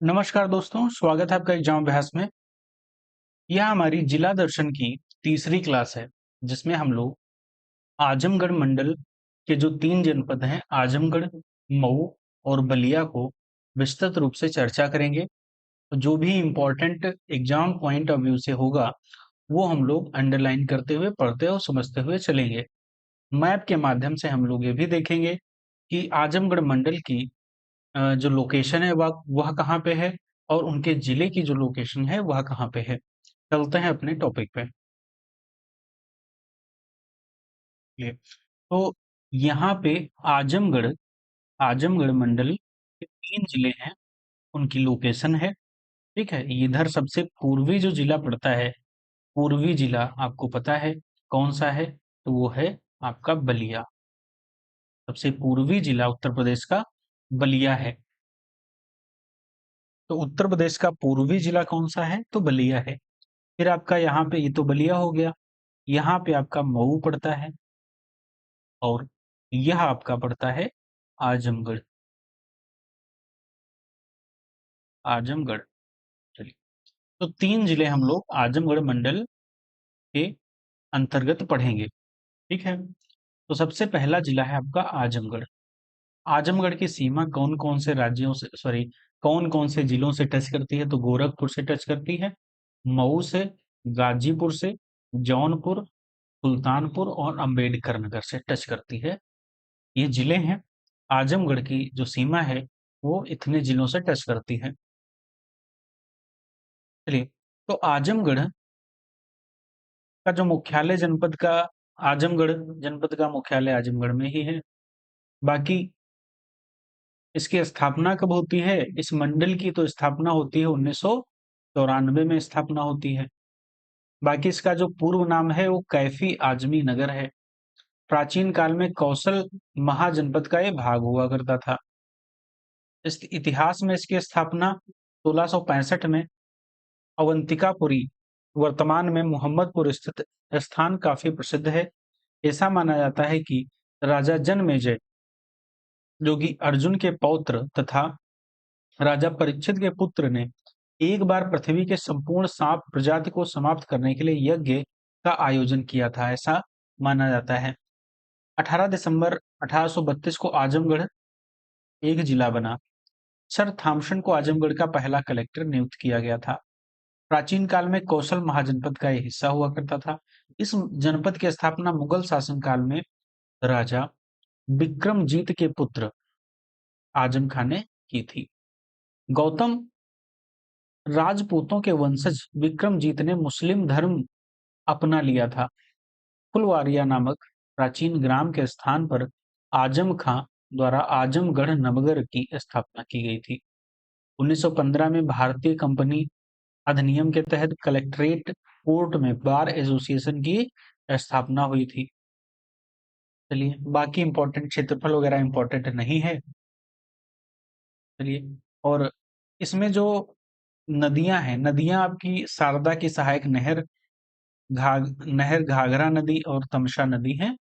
नमस्कार दोस्तों, स्वागत है आपका एग्जाम अभ्यास में। यह हमारी जिला दर्शन की तीसरी क्लास है, जिसमें हम लोग आजमगढ़ मंडल के जो 3 जनपद हैं, आजमगढ़, मऊ और बलिया को विस्तृत रूप से चर्चा करेंगे। तो जो भी important exam point of view से होगा, वो हम लोग अंडरलाइन करते हुए, पढ़ते और समझते हुए चलेंगे। मैप के माध्यम से हम लोग ये भी देखेंगे कि आजमगढ़ मंडल की जो लोकेशन है वह कहाँ पे है और उनके जिले की जो लोकेशन है वह कहाँ पे है। चलते हैं अपने टॉपिक पे। ये तो यहाँ पे आजमगढ़ आजमगढ़ मंडल के 3 जिले हैं, उनकी लोकेशन है। ठीक है, इधर सबसे पूर्वी जो जिला पड़ता है, पूर्वी जिला आपको पता है कौन सा है, तो वो है आपका बलिया। सबसे पूर्वी जिला उत्तर प्रदेश का बलिया है। तो उत्तर प्रदेश का पूर्वी जिला कौन सा है, तो बलिया है। फिर आपका यहाँ पे ये तो बलिया हो गया, यहाँ पे आपका मऊ पड़ता है और यह आपका पड़ता है आजमगढ़। आजमगढ़, चलिए। तो 3 जिले हम लोग आजमगढ़ मंडल के अंतर्गत पढ़ेंगे। ठीक है, तो सबसे पहला जिला है आपका आजमगढ़। आजमगढ़ की सीमा कौन कौन से राज्यों से, सॉरी, कौन कौन से जिलों से टच करती है, तो गोरखपुर से टच करती है, मऊ से, गाजीपुर से, जौनपुर, सुल्तानपुर और अंबेडकर नगर से टच करती है। ये जिले हैं। आजमगढ़ की जो सीमा है वो इतने जिलों से टच करती है। चलिए, तो आजमगढ़ का जो मुख्यालय जनपद का, आजमगढ़ जनपद का मुख्यालय आजमगढ़ में ही है। बाकी इसकी स्थापना कब होती है, इस मंडल की तो स्थापना होती है 1994 में स्थापना होती है। बाकी इसका जो पूर्व नाम है वो कैफी आजमी नगर है। प्राचीन काल में कौशल महाजनपद का ये भाग हुआ करता था। इस इतिहास में इसकी स्थापना 1665 में अवंतिकापुरी, वर्तमान में मोहम्मदपुर स्थित स्थान काफी प्रसिद्ध है। ऐसा माना जाता है कि राजा जनमेजय, जो कि अर्जुन के पौत्र तथा राजा परीक्षित के पुत्र ने एक बार पृथ्वी के संपूर्ण सांप प्रजाति को समाप्त करने के लिए यज्ञ का आयोजन किया था, ऐसा माना जाता है। 18 दिसंबर 1832 को आजमगढ़ एक जिला बना। सर थॉम्सन को आजमगढ़ का पहला कलेक्टर नियुक्त किया गया था। प्राचीन काल में कौशल महाजनपद का ये हिस्सा हुआ करता था। इस जनपद की स्थापना मुगल शासनकाल में राजा विक्रमजीत के पुत्र आजम खान ने की थी। गौतम राजपूतों के वंशज विक्रमजीत ने मुस्लिम धर्म अपना लिया था। फुलवारिया नामक प्राचीन ग्राम के स्थान पर आजम खां द्वारा आजमगढ़ नगर की स्थापना की गई थी। 1915 में भारतीय कंपनी अधिनियम के तहत कलेक्ट्रेट कोर्ट में बार एसोसिएशन की स्थापना हुई थी। चलिए, बाकी इंपॉर्टेंट क्षेत्रफल वगैरह इंपॉर्टेंट नहीं है। चलिए, और इसमें जो नदियां हैं, नदियां आपकी शारदा की सहायक नहर, नहर घाघरा नदी और तमसा नदी है।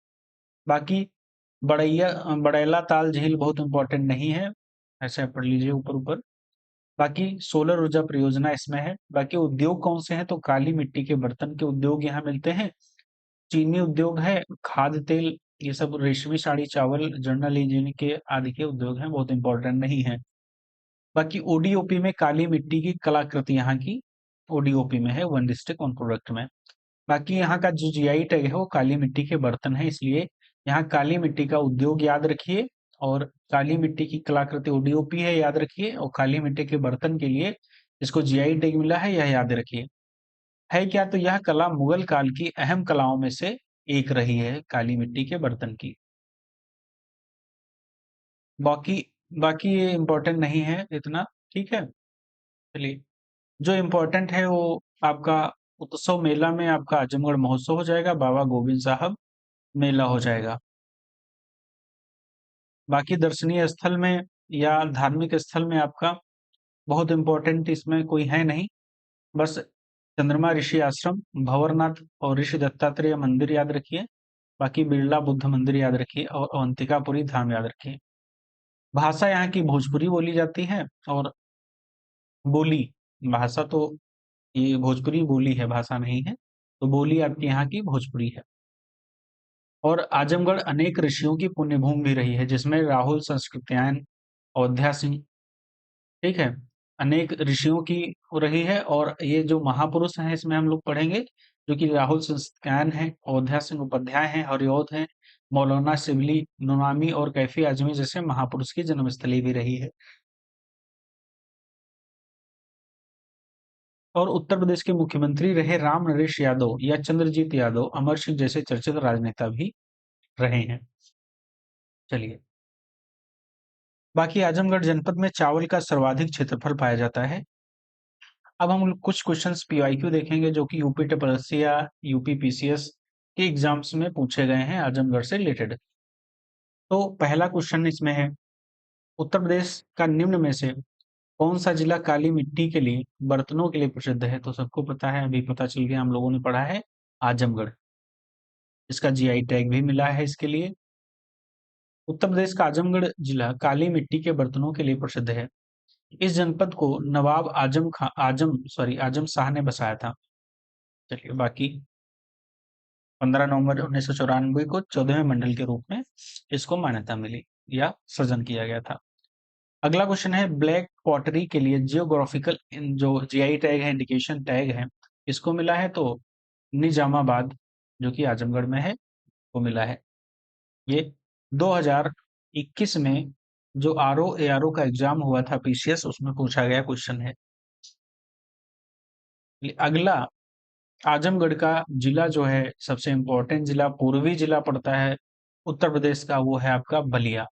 बाकी बड़ैला ताल झील बहुत इंपॉर्टेंट नहीं है, ऐसे आप पढ़ लीजिए ऊपर ऊपर। बाकी सोलर ऊर्जा परियोजना इसमें है। बाकी उद्योग कौन से हैं, तो काली मिट्टी के बर्तन के उद्योग यहाँ मिलते हैं, चीनी उद्योग है, खाद्य तेल, ये सब रेशमी साड़ी, चावल, जनरल इंजीनियरिंग के आदि के उद्योग हैं, बहुत इंपॉर्टेंट नहीं है। बाकी ओडीओपी में काली मिट्टी की कलाकृति यहाँ की ओडीओपी में है, वन डिस्ट्रिक्ट वन प्रोडक्ट में। बाकी यहाँ का जो जीआई टैग है वो काली मिट्टी के बर्तन है, इसलिए यहाँ काली मिट्टी का उद्योग याद रखिए और काली मिट्टी की कलाकृति ओडीओपी है, याद रखिए। और काली मिट्टी के बर्तन के लिए इसको जीआई टैग मिला है, यह याद रखिए। है क्या, तो यह कला मुगल काल की अहम कलाओं में से एक रही है, काली मिट्टी के बर्तन की। बाकी बाकी ये इम्पोर्टेंट नहीं है इतना। ठीक है, चलिए, जो इम्पोर्टेंट है वो आपका उत्सव मेला में आपका आजमगढ़ महोत्सव हो जाएगा, बाबा गोविंद साहब मेला हो जाएगा। बाकी दर्शनीय स्थल में या धार्मिक स्थल में आपका बहुत इम्पोर्टेंट इसमें कोई है नहीं, बस चंद्रमा ऋषि आश्रम, भंवरनाथ और ऋषि दत्तात्रेय मंदिर याद रखिए। बाकी बिरला बुद्ध मंदिर याद रखिए और अवंतिकापुरी धाम याद रखिए। भाषा यहाँ की भोजपुरी बोली जाती है और बोली, भाषा तो ये भोजपुरी बोली है, भाषा नहीं है। तो बोली आपके यहाँ की भोजपुरी है। और आजमगढ़ अनेक ऋषियों की पुण्य भूमि भी रही है, जिसमें राहुल संस्कृत्यायन, अयोध्या सिंह, ठीक है, अनेक ऋषियों की रही है। और ये जो महापुरुष हैं इसमें हम लोग पढ़ेंगे, जो कि राहुल संस्कृत्यायन है, अयोध्या सिंह उपाध्याय हैं, हरिऔध हैं, मौलाना शिबली, नूनामी और कैफी आजमी जैसे महापुरुष की जन्मस्थली भी रही है। और उत्तर प्रदेश के मुख्यमंत्री रहे राम नरेश यादव या चंद्रजीत यादव, अमर सिंह जैसे चर्चित राजनेता भी रहे हैं। चलिए, बाकी आजमगढ़ जनपद में चावल का सर्वाधिक क्षेत्रफल पाया जाता है। अब हम लोग कुछ क्वेश्चंस पीवाईक्यू देखेंगे, जो कि यूपी ट्रिपलएससी या यूपी पीसीएस के एग्जाम्स में पूछे गए हैं आजमगढ़ से रिलेटेड। तो पहला क्वेश्चन इसमें है, उत्तर प्रदेश का निम्न में से कौन सा जिला काली मिट्टी के लिए, बर्तनों के लिए प्रसिद्ध है? तो सबको पता है, अभी पता चल गया, हम लोगों ने पढ़ा है, आजमगढ़। इसका जीआई टैग भी मिला है इसके लिए। उत्तर प्रदेश का आजमगढ़ जिला काली मिट्टी के बर्तनों के लिए प्रसिद्ध है। इस जनपद को नवाब आजम शाह ने बसाया था। चलिए, बाकी 15 नवंबर 1994 को 14वें मंडल के रूप में इसको मान्यता मिली या सृजन किया गया था। अगला क्वेश्चन है, ब्लैक पॉटरी के लिए जियोग्राफिकल जो जीआई टैग है, इंडिकेशन टैग है, इसको मिला है तो निजामाबाद, जो कि आजमगढ़ में है, वो मिला है। ये 2021 में जो आरओ एआरओ का एग्जाम हुआ था पीसीएस, उसमें पूछा गया क्वेश्चन है। अगला, आजमगढ़ का जिला जो है, सबसे इंपॉर्टेंट जिला, पूर्वी जिला पड़ता है उत्तर प्रदेश का, वो है आपका बलिया।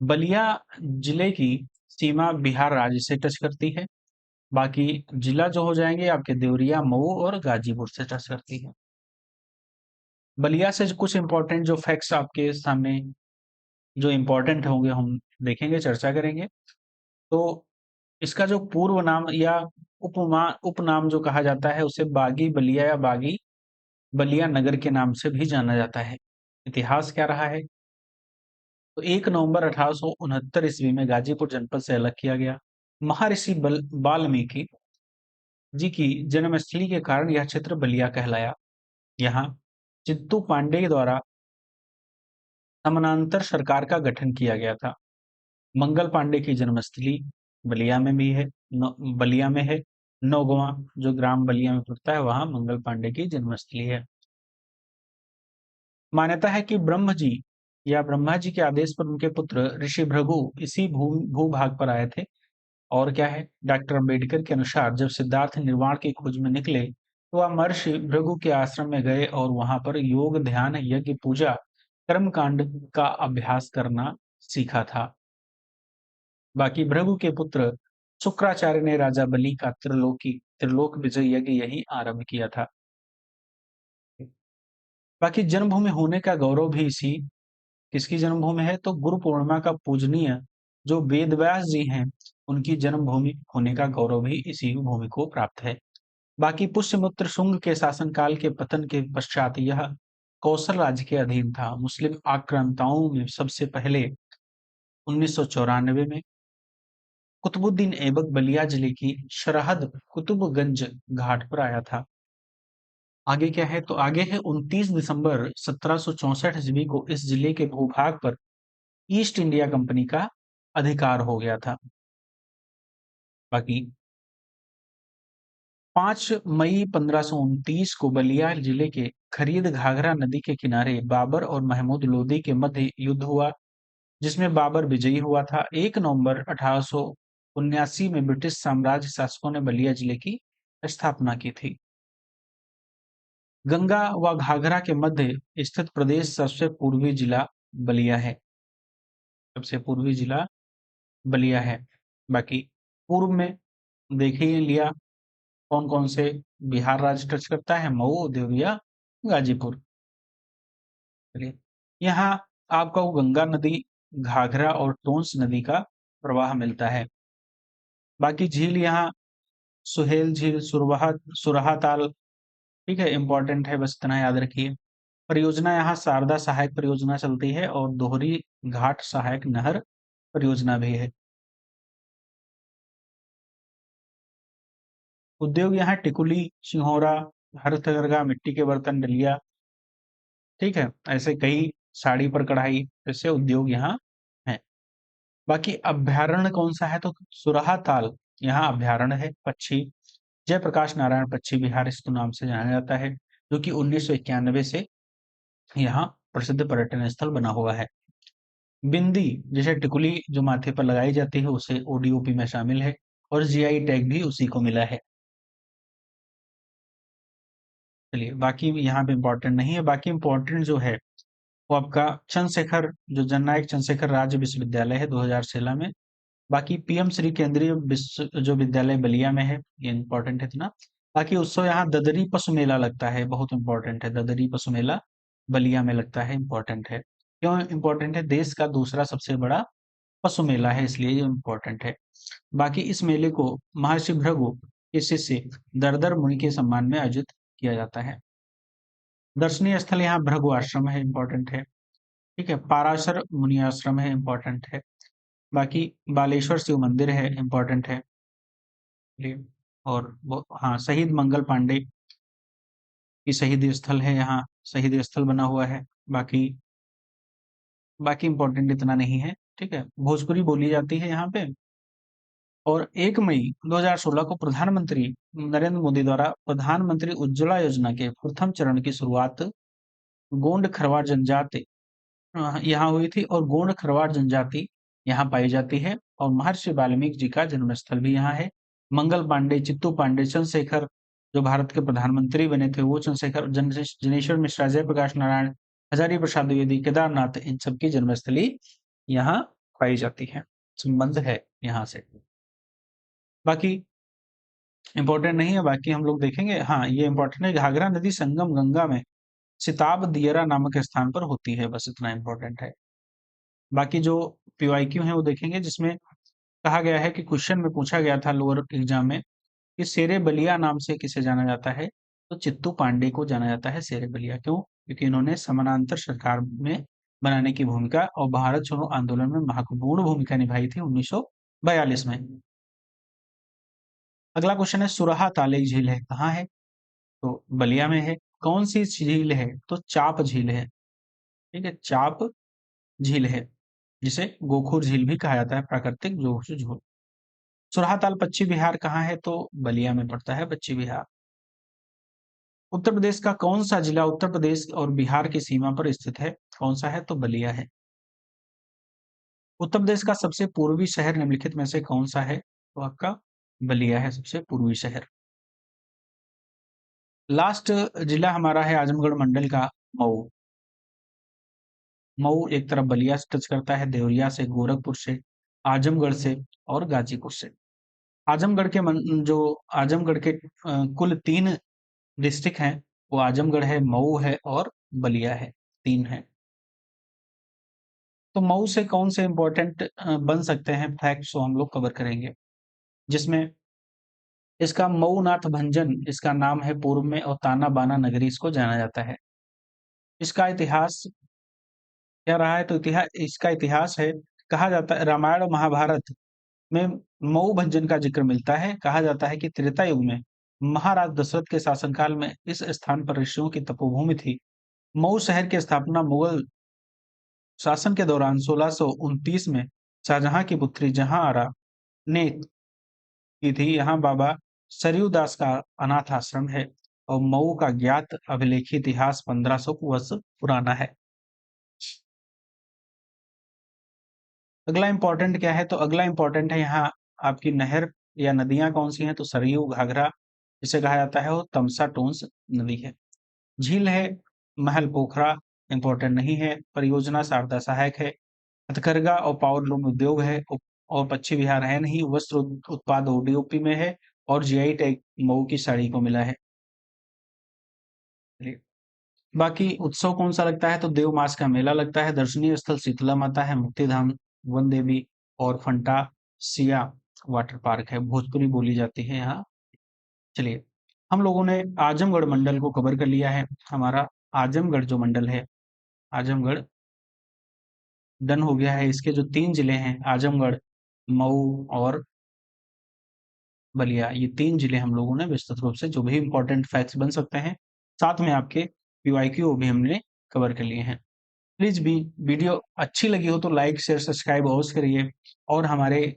बलिया जिले की सीमा बिहार राज्य से टच करती है। बाकी जिला जो हो जाएंगे आपके देवरिया, मऊ और गाजीपुर से टच करती है। बलिया से कुछ इंपॉर्टेंट जो फैक्ट्स आपके सामने जो इंपॉर्टेंट होंगे हम देखेंगे, चर्चा करेंगे। तो इसका जो पूर्व नाम या उपनाम जो कहा जाता है, उसे बागी बलिया या बागी बलिया नगर के नाम से भी जाना जाता है। इतिहास क्या रहा है? तो 1 नवंबर 1869 ईस्वी में गाजीपुर जनपद से अलग किया गया। महर्षि वाल्मीकि जी की जन्मस्थली के कारण यह क्षेत्र बलिया कहलाया। यहाँ चित्तू पांडे द्वारा समानांतर सरकार का गठन किया गया था। मंगल पांडे की जन्मस्थली बलिया में भी है, बलिया में है। नौगवां जो ग्राम बलिया में पड़ता है, वहां मंगल पांडे की जन्मस्थली है। मान्यता है कि ब्रह्म जी या ब्रह्मा जी के आदेश पर उनके पुत्र ऋषि भृगु इसी भूभाग पर आए थे। और क्या है, डॉक्टर अंबेडकर के अनुसार जब सिद्धार्थ निर्वाण की खोज में निकले, तो वह महर्षि भृगु के आश्रम में गए और वहां पर योग, ध्यान, यज्ञ, पूजा, कर्म कांड का अभ्यास करना सीखा था। बाकी भृगु के पुत्र शुक्राचार्य ने राजा बलि का त्रिलोक विजय यज्ञ यही आरंभ किया था। बाकी जन्मभूमि होने का गौरव भी इसी किसकी जन्मभूमि है? तो गुरु पूर्णिमा का पूजनीय जो वेद व्यास जी हैं, उनकी जन्मभूमि होने का गौरव भी इसी भूमि को प्राप्त है। बाकी पुष्यमित्र शुंग के शासनकाल के पतन के पश्चात यह कौशल राज्य के अधीन था। मुस्लिम आक्रांताओं में सबसे पहले 1994 में कुतुबुद्दीन ऐबक बलिया जिले की सरहद कुतुबगंज घाट पर आया था। आगे क्या है? तो आगे है 29 दिसंबर 1764 ईस्वी को इस जिले के भूभाग पर ईस्ट इंडिया कंपनी का अधिकार हो गया था। बाकी 5 मई 1529 को बलिया जिले के खरीद घाघरा नदी के किनारे बाबर और महमूद लोदी के मध्य युद्ध हुआ, जिसमें बाबर विजयी हुआ था। 1 नवंबर 1879 में ब्रिटिश साम्राज्य शासकों ने बलिया जिले की स्थापना की थी। गंगा व घाघरा के मध्य स्थित प्रदेश सबसे पूर्वी जिला बलिया है। सबसे पूर्वी जिला बलिया है। बाकी पूर्व में देख ही लिया कौन कौन से बिहार राज्य टच करता है, मऊ, देवरिया, गाजीपुर। चलिए, यहाँ आपको गंगा नदी, घाघरा और टोंस नदी का प्रवाह मिलता है। बाकी झील यहाँ सुहेल झील, सुरहा ताल, ठीक है, इंपॉर्टेंट है, बस इतना याद रखिए। परियोजना यहाँ शारदा सहायक परियोजना चलती है और दोहरी घाट सहायक नहर परियोजना भी है। उद्योग यहाँ टिकुली, सिंहोरा, हथकरघा, मिट्टी के बर्तन, डलिया, ठीक है, ऐसे कई, साड़ी पर कढ़ाई, ऐसे उद्योग यहाँ हैं। बाकी अभ्यारण्य कौन सा है, तो सुरहा ताल यहाँ अभ्यारण्य है। पक्षी जयप्रकाश नारायण पक्षी विहार इसके नाम से जाना जाता है, जो कि 1991 से यहाँ प्रसिद्ध पर्यटन स्थल बना हुआ है। बिंदी जैसे टिकुली जो माथे पर लगाई जाती है, उसे ओडीओपी में शामिल है, और जीआई टैग भी उसी को मिला है। चलिए, बाकी यहाँ पे इम्पोर्टेंट नहीं है। बाकी इम्पोर्टेंट जो है वो आपका चंद्रशेखर, जो जननायक चंद्रशेखर राज्य विश्वविद्यालय है 2016 में। बाकी पीएम श्री केंद्रीय विश्व जो विद्यालय बलिया में है, ये इम्पोर्टेंट है इतना। बाकी उत्सव यहाँ ददरी पशु मेला लगता है, बहुत इंपॉर्टेंट है। ददरी पशु मेला बलिया में लगता है, इंपॉर्टेंट है। क्यों इंपॉर्टेंट है? देश का दूसरा सबसे बड़ा पशु मेला है, इसलिए ये इंपॉर्टेंट है। बाकी इस मेले को महर्षि भृगु के शिष्य दरदर मुनि के सम्मान में आयोजित किया जाता है। दर्शनीय स्थल यहाँ भृगु आश्रम है, इंपॉर्टेंट है। ठीक है, पाराशर मुनि आश्रम है, इंपॉर्टेंट है। बाकी बालेश्वर शिव मंदिर है, इंपॉर्टेंट है। चलिए, और वो हाँ, शहीद मंगल पांडे की शहीद स्थल है, यहाँ शहीद स्थल बना हुआ है। बाकी बाकी इंपॉर्टेंट इतना नहीं है। ठीक है, भोजपुरी बोली जाती है यहाँ पे। और 1 मई 2016 को प्रधानमंत्री नरेंद्र मोदी द्वारा प्रधानमंत्री उज्ज्वला योजना के प्रथम चरण की शुरुआत गोंड खरवार जनजाति यहाँ हुई थी, और गोंड खरवार जनजाति यहाँ पाई जाती है। और महर्षि वाल्मीकि जी का जन्मस्थल भी यहाँ है। मंगल पांडे, चित्तू पांडे, चंद्रशेखर जो भारत के प्रधानमंत्री बने थे, वो चंद्रशेखर, जनेश्वर मिश्रा, जयप्रकाश नारायण, हजारी प्रसाद द्विवेदी, केदारनाथ, इन सबकी जन्मस्थली यहाँ पाई जाती है, संबंध है यहाँ से। बाकी इंपॉर्टेंट नहीं है, बाकी हम लोग देखेंगे। हाँ, ये इंपॉर्टेंट है, घाघरा नदी संगम गंगा में सिताब दियरा नामक स्थान पर होती है, बस इतना इंपॉर्टेंट है। बाकी जो पीवाईक्यू है वो देखेंगे, जिसमें कहा गया है कि क्वेश्चन में पूछा गया था लोअर एग्जाम में कि शेरे बलिया नाम से किसे जाना जाता है, तो चित्तू पांडे को जाना जाता है शेरे बलिया। क्यों? क्योंकि इन्होंने समानांतर सरकार में बनाने की भूमिका और भारत छोड़ो आंदोलन में महत्वपूर्ण भूमिका निभाई थी 1942 में। अगला क्वेश्चन है, सुरहा ताल झील है, कहाँ है? तो बलिया में है। कौन सी झील है? तो चाप झील है। ठीक है, चाप झील है, जिसे गोखुर झील भी कहा जाता है, प्राकृतिक जोश झील। सुरहाताल पश्चिम बिहार कहाँ है? तो बलिया में पड़ता है पश्चिम बिहार। उत्तर प्रदेश का कौन सा जिला उत्तर प्रदेश और बिहार की सीमा पर स्थित है? कौन सा है? तो बलिया है। उत्तर प्रदेश का सबसे पूर्वी शहर निम्नलिखित में से कौन सा है? तो आपका बलिया है सबसे पूर्वी शहर। लास्ट जिला हमारा है आजमगढ़ मंडल का मऊ। मऊ एक तरफ बलिया से टच करता है, देवरिया से, गोरखपुर से, आजमगढ़ से और गाजीपुर से। आजमगढ़ के जो आजमगढ़ के कुल 3 डिस्ट्रिक्ट हैं, वो आजमगढ़ है, मऊ है और बलिया है, 3 हैं। तो मऊ से कौन से इंपॉर्टेंट बन सकते हैं फैक्ट्स, वो हम लोग कवर करेंगे, जिसमें इसका मऊनाथ भंजन इसका नाम है पूर्व में, और ताना बाना नगरी इसको जाना जाता है। इसका इतिहास क्या रहा है? तो इसका इतिहास है, कहा जाता है रामायण और महाभारत में मऊ भंजन का जिक्र मिलता है। कहा जाता है कि त्रेता युग में महाराज दशरथ के शासनकाल में इस स्थान पर ऋषियों की तपोभूमि थी। मऊ शहर की स्थापना मुगल शासन के दौरान 1629 में शाहजहां की पुत्री जहांआरा ने की थी। यहाँ बाबा सरयू दास का अनाथ आश्रम है, और मऊ का ज्ञात अभिलेखी इतिहास 1500 वर्ष पुराना है। अगला इंपॉर्टेंट क्या है? तो अगला इंपॉर्टेंट है यहाँ आपकी नहर या नदियां कौन सी हैं? तो सरयू, घाघरा, जिसे कहा जाता है वो तमसा टोंस नदी है। झील है महल पोखरा, इंपॉर्टेंट नहीं है। परियोजना शारदा सहायक है। हथकरघा और पावर लूम उद्योग है, और पश्चिम बिहार है नहीं। वस्त्र उत्पाद ओडीओपी में है, और जीआई टैग मऊ की साड़ी को मिला है। चलिए, बाकी उत्सव कौन सा लगता है? तो देव मास का मेला लगता है। दर्शनीय स्थल शीतला माता है, मुक्तिधाम, वन देवी और फंटा सिया वाटर पार्क है। भोजपुरी बोली जाती है यहाँ। चलिए, हम लोगों ने आजमगढ़ मंडल को कवर कर लिया है। हमारा आजमगढ़ जो मंडल है, आजमगढ़ डन हो गया है। इसके जो 3 जिले हैं, आजमगढ़, मऊ और बलिया, ये 3 जिले हम लोगों ने विस्तृत रूप से जो भी इम्पोर्टेंट फैक्ट्स बन सकते हैं, साथ में आपके पीवाईक्यू भी हमने कवर कर लिए हैं। प्लीज़ भी वीडियो अच्छी लगी हो तो लाइक, शेयर, सब्सक्राइब अवश्य करिए और हमारे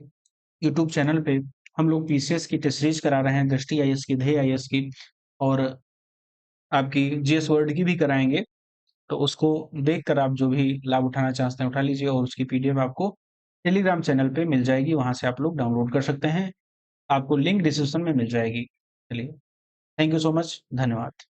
यूट्यूब चैनल पे हम लोग पीसीएस की टेस्ट सीरीज़ करा रहे हैं, दृष्टि आईएएस की, ध्येय आईएएस की और आपकी जीएस वर्ल्ड की भी कराएँगे। तो उसको देखकर आप जो भी लाभ उठाना चाहते हैं उठा लीजिए और उसकी पीडीएफ आपको टेलीग्राम चैनल पे मिल जाएगी, वहाँ से आप लोग डाउनलोड कर सकते हैं। आपको लिंक डिस्क्रिप्शन में मिल जाएगी। चलिए, थैंक यू सो मच, धन्यवाद।